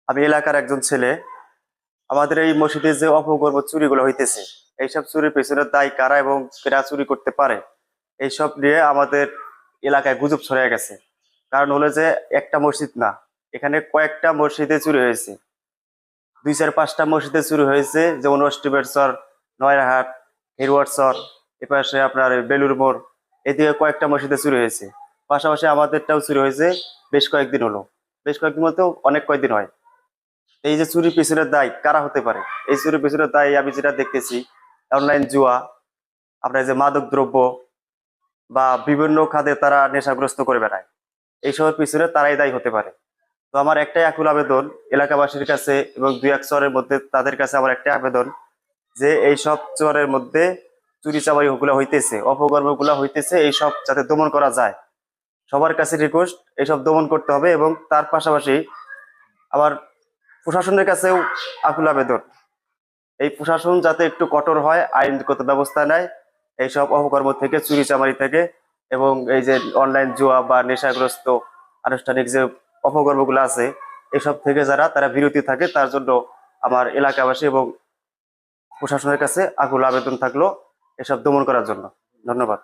আমি এলাকার একজন ছেলে। আমাদের এই মসজিদে যে অপকর্ম চুরিগুলো হইতেছে, এইসব চুরির পেছনে দায়ী কারা এবং কেরা চুরি করতে পারে, এইসব নিয়ে আমাদের এলাকায় গুজব ছড়িয়ে গেছে। কারণ হলো যে একটা মসজিদ না, এখানে কয়েকটা মসজিদে চুরি হয়েছে। 2 4 5টা মসজিদে চুরি হয়েছে, যেমন অষ্টমের চর, নয়রাহাট, হিরওয়ার চর, এপাশে আপনার বেলুর মোড়, এদিকে কয়েকটা মসজিদে চুরি হয়েছে। পাশাপাশি আমাদেরটাও চুরি হয়েছে। বেশ কয়েকদিন হলো, বেশ কয়েকদিন বলতেও অনেক কয়েকদিন হয়। এই যে চুরির পিছনে দায় কারা হতে পারে, এই চুরির পিছনে দায় আমি যেটা দেখতেছি, অনলাইন জুয়া, আপনার যে মাদক দ্রব্য বা বিভিন্ন খাতে তারা নেশাগ্রস্ত করে বেড়ায়, এইসবের পিছনে তারাই দায়ী হতে পারে। তো আমার একটাই আকুল আবেদন এলাকাবাসীর কাছে এবং 2 1 চরের মধ্যে তাদের কাছে আমার একটা আবেদন, যে এইসব চরের মধ্যে চুরি চামারি গুলা হইতেছে, অপকর্ম গুলা হইতেছে, এইসব যাতে দমন করা যায়। সবার কাছে রিকোয়েস্ট, এইসব দমন করতে হবে। এবং তার পাশাপাশি আবার প্রশাসনের কাছেও আকুল আবেদন, এই প্রশাসন যাতে একটু কঠোর হয়, আইনগত ব্যবস্থা নেয় এইসব অপকর্ম থেকে, চুরি চামারি থেকে। এবং এই যে অনলাইন জুয়া বা নেশাগ্রস্ত আনুষ্ঠানিক যে অপকর্মগুলো আছে, এসব থেকে যারা তারা বিরতি থাকে, তার জন্য আমার এলাকাবাসী এবং প্রশাসনের কাছে আকুল আবেদন থাকলো এসব দমন করার জন্য। ধন্যবাদ।